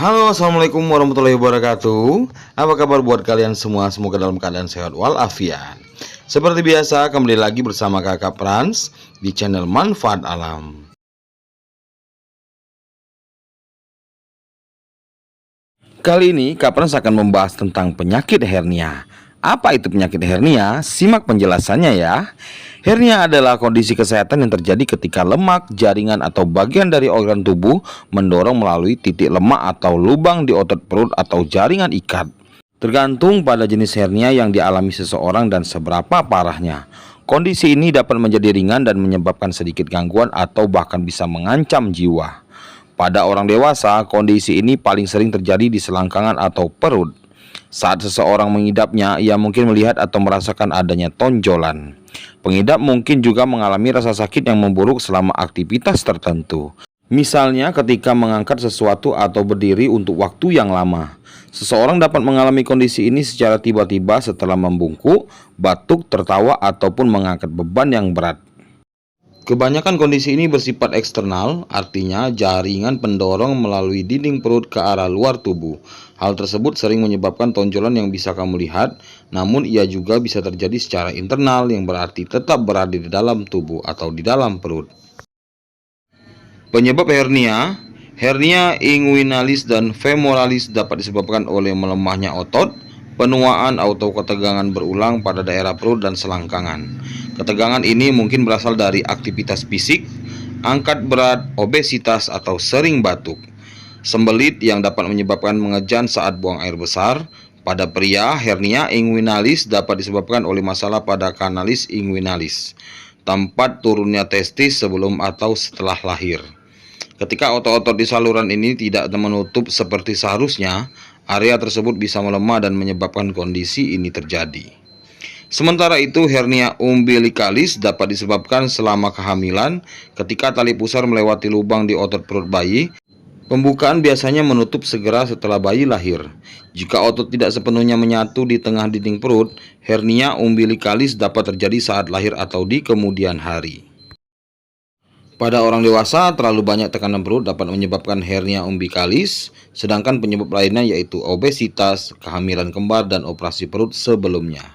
Halo, assalamualaikum warahmatullahi wabarakatuh. Apa kabar buat kalian semua? Semoga dalam keadaan sehat walafiat. Seperti biasa, kembali lagi bersama Kakak Frans di channel Manfaat Alam. Kali ini Kak Frans akan membahas tentang penyakit hernia. Apa itu penyakit hernia? Simak penjelasannya ya. Hernia adalah kondisi kesehatan yang terjadi ketika lemak, jaringan atau bagian dari organ tubuh mendorong melalui titik lemak atau lubang di otot perut atau jaringan ikat. Tergantung pada jenis hernia yang dialami seseorang dan seberapa parahnya. Kondisi ini dapat menjadi ringan dan menyebabkan sedikit gangguan atau bahkan bisa mengancam jiwa. Pada orang dewasa, kondisi ini paling sering terjadi di selangkangan atau perut. Saat seseorang mengidapnya, ia mungkin melihat atau merasakan adanya tonjolan. Pengidap mungkin juga mengalami rasa sakit yang memburuk selama aktivitas tertentu. Misalnya ketika mengangkat sesuatu atau berdiri untuk waktu yang lama. Seseorang dapat mengalami kondisi ini secara tiba-tiba setelah membungkuk, batuk, tertawa, ataupun mengangkat beban yang berat. Kebanyakan kondisi ini bersifat eksternal, artinya jaringan pendorong melalui dinding perut ke arah luar tubuh. Hal tersebut sering menyebabkan tonjolan yang bisa kamu lihat, namun ia juga bisa terjadi secara internal yang berarti tetap berada di dalam tubuh atau di dalam perut. Penyebab hernia, hernia inguinalis dan femoralis dapat disebabkan oleh melemahnya otot, penuaan atau ketegangan berulang pada daerah perut dan selangkangan. Ketegangan ini mungkin berasal dari aktivitas fisik, angkat berat, obesitas, atau sering batuk. Sembelit yang dapat menyebabkan mengejan saat buang air besar. Pada pria, hernia inguinalis dapat disebabkan oleh masalah pada kanalis inguinalis, tempat turunnya testis sebelum atau setelah lahir. Ketika otot-otot di saluran ini tidak menutup seperti seharusnya, area tersebut bisa melemah dan menyebabkan kondisi ini terjadi. Sementara itu, hernia umbilikalis dapat disebabkan selama kehamilan ketika tali pusar melewati lubang di otot perut bayi. Pembukaan biasanya menutup segera setelah bayi lahir. Jika otot tidak sepenuhnya menyatu di tengah dinding perut, hernia umbilikalis dapat terjadi saat lahir atau di kemudian hari. Pada orang dewasa, terlalu banyak tekanan perut dapat menyebabkan hernia umbilikalis, sedangkan penyebab lainnya yaitu obesitas, kehamilan kembar, dan operasi perut sebelumnya.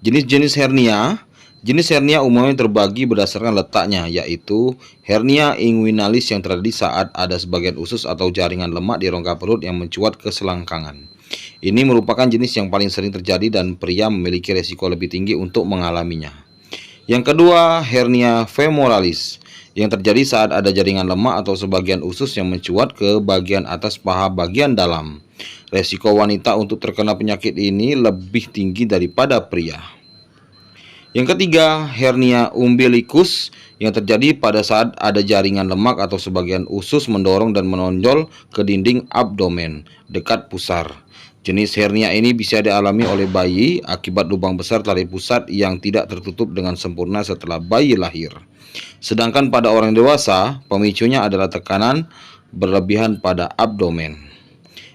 Jenis-jenis hernia umumnya terbagi berdasarkan letaknya, yaitu hernia inguinalis yang terjadi saat ada sebagian usus atau jaringan lemak di rongga perut yang mencuat ke selangkangan. Ini merupakan jenis yang paling sering terjadi dan pria memiliki resiko lebih tinggi untuk mengalaminya. Yang kedua, hernia femoralis yang terjadi saat ada jaringan lemak atau sebagian usus yang mencuat ke bagian atas paha bagian dalam. Resiko wanita untuk terkena penyakit ini lebih tinggi daripada pria. Yang ketiga, hernia umbilikus yang terjadi pada saat ada jaringan lemak atau sebagian usus mendorong dan menonjol ke dinding abdomen dekat pusar. Jenis hernia ini bisa dialami oleh bayi akibat lubang besar tali pusat yang tidak tertutup dengan sempurna setelah bayi lahir. Sedangkan pada orang dewasa, pemicunya adalah tekanan berlebihan pada abdomen.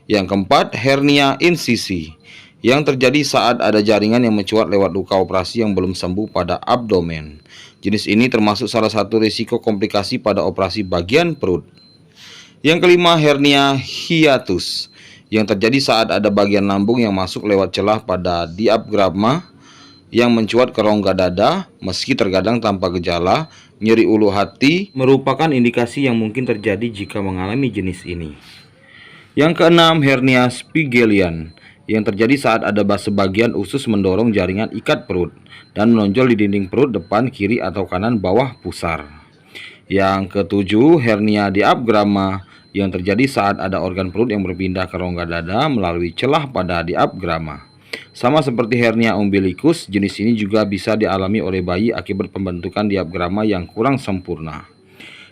Yang keempat, hernia insisi yang terjadi saat ada jaringan yang mencuat lewat luka operasi yang belum sembuh pada abdomen. Jenis ini termasuk salah satu risiko komplikasi pada operasi bagian perut. Yang kelima, hernia hiatus yang terjadi saat ada bagian lambung yang masuk lewat celah pada diafragma yang mencuat ke rongga dada. Meski terkadang tanpa gejala, nyeri ulu hati merupakan indikasi yang mungkin terjadi jika mengalami jenis ini. Yang keenam, hernia spigelian yang terjadi saat ada sebagian usus mendorong jaringan ikat perut dan menonjol di dinding perut depan, kiri, atau kanan bawah pusar. Yang ketujuh, hernia diafragma yang terjadi saat ada organ perut yang berpindah ke rongga dada melalui celah pada diafragma. Sama seperti hernia umbilikus, jenis ini juga bisa dialami oleh bayi akibat pembentukan diafragma yang kurang sempurna.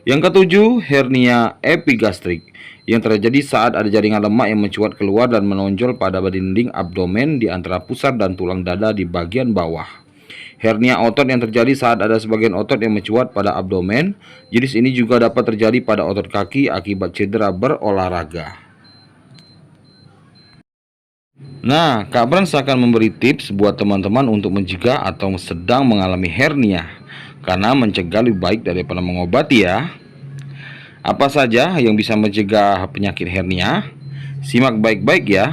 Yang ketujuh, hernia epigastrik yang terjadi saat ada jaringan lemak yang mencuat keluar dan menonjol pada dinding abdomen di antara pusar dan tulang dada di bagian bawah. Hernia otot yang terjadi saat ada sebagian otot yang mencuat pada abdomen. Jenis ini juga dapat terjadi pada otot kaki akibat cedera berolahraga. Nah, Kak Frans akan memberi tips buat teman-teman untuk mencegah atau sedang mengalami hernia, karena mencegah lebih baik daripada mengobati ya. Apa saja yang bisa mencegah penyakit hernia? Simak baik-baik ya.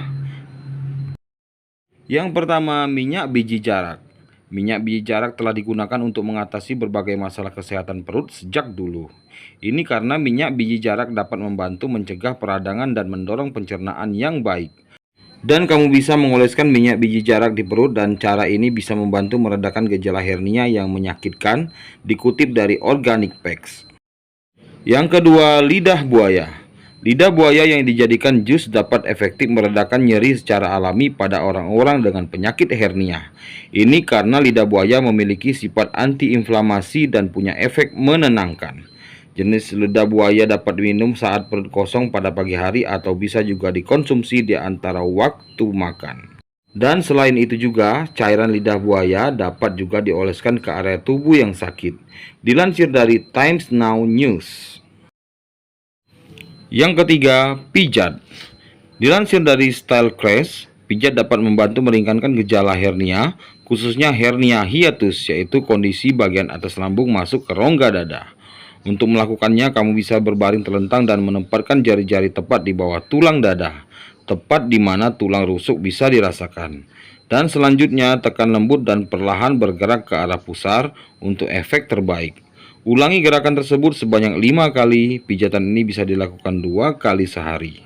Yang pertama, minyak biji jarak. Minyak biji jarak telah digunakan untuk mengatasi berbagai masalah kesehatan perut sejak dulu. Ini karena minyak biji jarak dapat membantu mencegah peradangan dan mendorong pencernaan yang baik. Dan kamu bisa mengoleskan minyak biji jarak di perut, dan cara ini bisa membantu meredakan gejala hernia yang menyakitkan, dikutip dari Organic Facts. Yang kedua, lidah buaya. Lidah buaya yang dijadikan jus dapat efektif meredakan nyeri secara alami pada orang-orang dengan penyakit hernia. Ini karena lidah buaya memiliki sifat antiinflamasi dan punya efek menenangkan. Jenis lidah buaya dapat diminum saat perut kosong pada pagi hari atau bisa juga dikonsumsi di antara waktu makan. Dan selain itu juga, cairan lidah buaya dapat juga dioleskan ke area tubuh yang sakit. Dilansir dari Times Now News. Yang ketiga, pijat. Dilansir dari Style Crash, pijat dapat membantu meringankan gejala hernia, khususnya hernia hiatus, yaitu kondisi bagian atas lambung masuk ke rongga dada. Untuk melakukannya, kamu bisa berbaring terlentang dan menempatkan jari-jari tepat di bawah tulang dada, tepat di mana tulang rusuk bisa dirasakan. Dan selanjutnya, tekan lembut dan perlahan bergerak ke arah pusar untuk efek terbaik. Ulangi gerakan tersebut sebanyak 5 kali. Pijatan ini bisa dilakukan 2 kali sehari.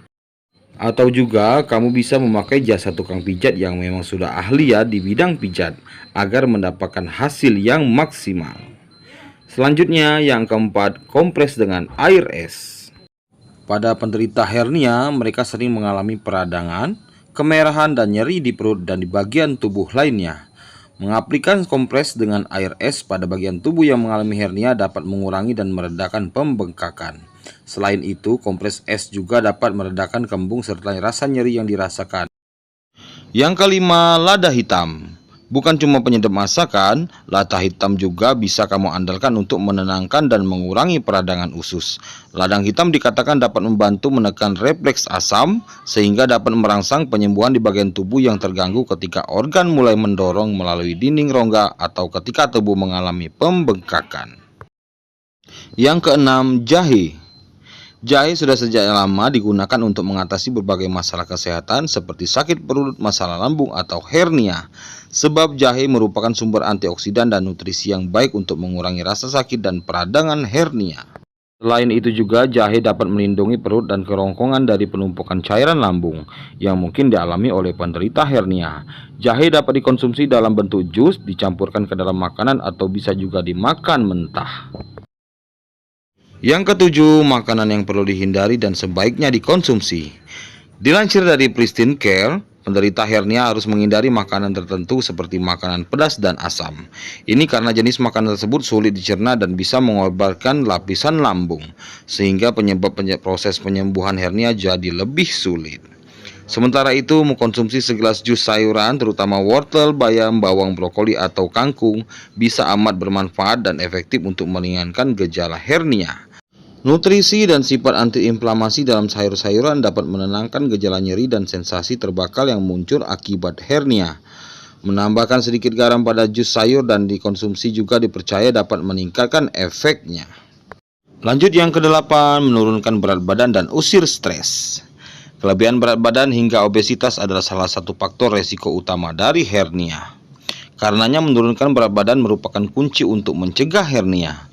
Atau juga kamu bisa memakai jasa tukang pijat yang memang sudah ahli ya di bidang pijat, agar mendapatkan hasil yang maksimal. Selanjutnya yang keempat, kompres dengan air es. Pada penderita hernia, mereka sering mengalami peradangan, kemerahan dan nyeri di perut dan di bagian tubuh lainnya. Mengaplikasikan kompres dengan air es pada bagian tubuh yang mengalami hernia dapat mengurangi dan meredakan pembengkakan. Selain itu, kompres es juga dapat meredakan kembung serta rasa nyeri yang dirasakan. Yang kelima, lada hitam. Bukan cuma penyedap masakan, lada hitam juga bisa kamu andalkan untuk menenangkan dan mengurangi peradangan usus. Ladang hitam dikatakan dapat membantu menekan refleks asam, sehingga dapat merangsang penyembuhan di bagian tubuh yang terganggu ketika organ mulai mendorong melalui dinding rongga atau ketika tubuh mengalami pembengkakan. Yang keenam, jahe. Jahe sudah sejak lama digunakan untuk mengatasi berbagai masalah kesehatan seperti sakit perut, masalah lambung, atau hernia. Sebab jahe merupakan sumber antioksidan dan nutrisi yang baik untuk mengurangi rasa sakit dan peradangan hernia. Selain itu juga, jahe dapat melindungi perut dan kerongkongan dari penumpukan cairan lambung yang mungkin dialami oleh penderita hernia. Jahe dapat dikonsumsi dalam bentuk jus, dicampurkan ke dalam makanan, atau bisa juga dimakan mentah. Yang ketujuh, makanan yang perlu dihindari dan sebaiknya dikonsumsi. Dilansir dari Pristine Care, penderita hernia harus menghindari makanan tertentu seperti makanan pedas dan asam. Ini karena jenis makanan tersebut sulit dicerna dan bisa mengorbankan lapisan lambung, sehingga proses penyembuhan hernia jadi lebih sulit. Sementara itu, mengkonsumsi segelas jus sayuran, terutama wortel, bayam, bawang, brokoli, atau kangkung, bisa amat bermanfaat dan efektif untuk meringankan gejala hernia. Nutrisi dan sifat antiinflamasi dalam sayur-sayuran dapat menenangkan gejala nyeri dan sensasi terbakar yang muncul akibat hernia. Menambahkan sedikit garam pada jus sayur dan dikonsumsi juga dipercaya dapat meningkatkan efeknya. Lanjut yang kedelapan, menurunkan berat badan dan usir stres. Kelebihan berat badan hingga obesitas adalah salah satu faktor resiko utama dari hernia. Karenanya menurunkan berat badan merupakan kunci untuk mencegah hernia.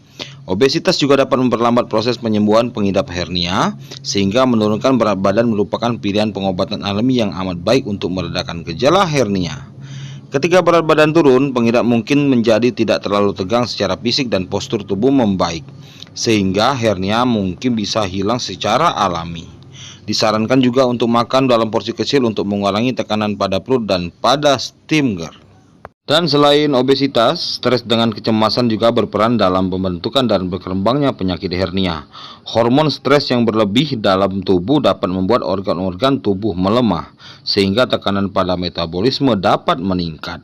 Obesitas juga dapat memperlambat proses penyembuhan pengidap hernia, sehingga menurunkan berat badan merupakan pilihan pengobatan alami yang amat baik untuk meredakan gejala hernia. Ketika berat badan turun, pengidap mungkin menjadi tidak terlalu tegang secara fisik dan postur tubuh membaik, sehingga hernia mungkin bisa hilang secara alami. Disarankan juga untuk makan dalam porsi kecil untuk mengurangi tekanan pada perut dan pada stinger. Dan selain obesitas, stres dengan kecemasan juga berperan dalam pembentukan dan berkembangnya penyakit hernia. Hormon stres yang berlebih dalam tubuh dapat membuat organ-organ tubuh melemah, sehingga tekanan pada metabolisme dapat meningkat.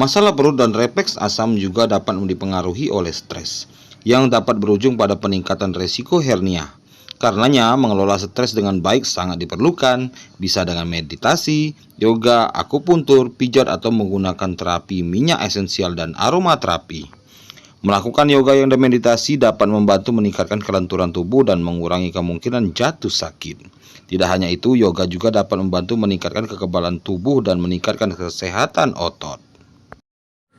Masalah perut dan refleks asam juga dapat dipengaruhi oleh stres, yang dapat berujung pada peningkatan resiko hernia. Karenanya, mengelola stres dengan baik sangat diperlukan, bisa dengan meditasi, yoga, akupuntur, pijat, atau menggunakan terapi minyak esensial dan aromaterapi. Melakukan yoga yang dan meditasi dapat membantu meningkatkan kelenturan tubuh dan mengurangi kemungkinan jatuh sakit. Tidak hanya itu, yoga juga dapat membantu meningkatkan kekebalan tubuh dan meningkatkan kesehatan otot.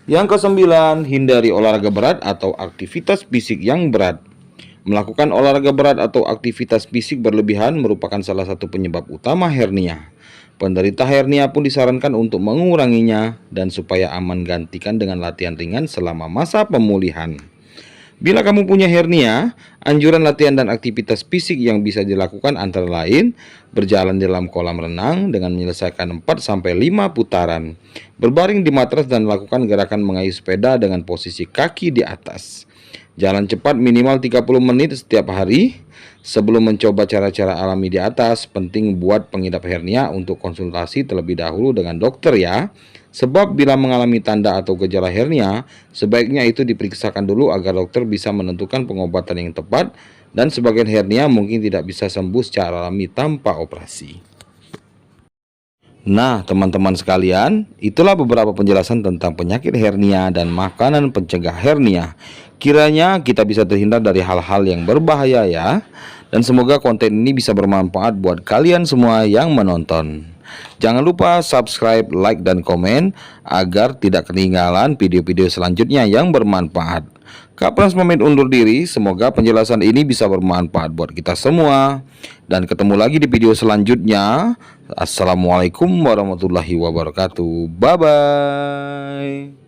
Yang kesembilan, hindari olahraga berat atau aktivitas fisik yang berat. Melakukan olahraga berat atau aktivitas fisik berlebihan merupakan salah satu penyebab utama hernia. Penderita hernia pun disarankan untuk menguranginya dan supaya aman gantikan dengan latihan ringan selama masa pemulihan. Bila kamu punya hernia, anjuran latihan dan aktivitas fisik yang bisa dilakukan antara lain berjalan di dalam kolam renang dengan menyelesaikan 4-5 putaran, berbaring di matras dan lakukan gerakan mengayuh sepeda dengan posisi kaki di atas. Jalan cepat minimal 30 menit setiap hari. Sebelum mencoba cara-cara alami di atas, penting buat pengidap hernia untuk konsultasi terlebih dahulu dengan dokter ya. Sebab bila mengalami tanda atau gejala hernia, sebaiknya itu diperiksakan dulu agar dokter bisa menentukan pengobatan yang tepat, dan sebagian hernia mungkin tidak bisa sembuh secara alami tanpa operasi. Nah, teman-teman sekalian, itulah beberapa penjelasan tentang penyakit hernia dan makanan pencegah hernia. Kiranya kita bisa terhindar dari hal-hal yang berbahaya ya. Dan semoga konten ini bisa bermanfaat buat kalian semua yang menonton. Jangan lupa subscribe, like, dan komen agar tidak ketinggalan video-video selanjutnya yang bermanfaat. Kak Frans pamit undur diri, semoga penjelasan ini bisa bermanfaat buat kita semua. Dan ketemu lagi di video selanjutnya. Assalamualaikum warahmatullahi wabarakatuh. Bye-bye.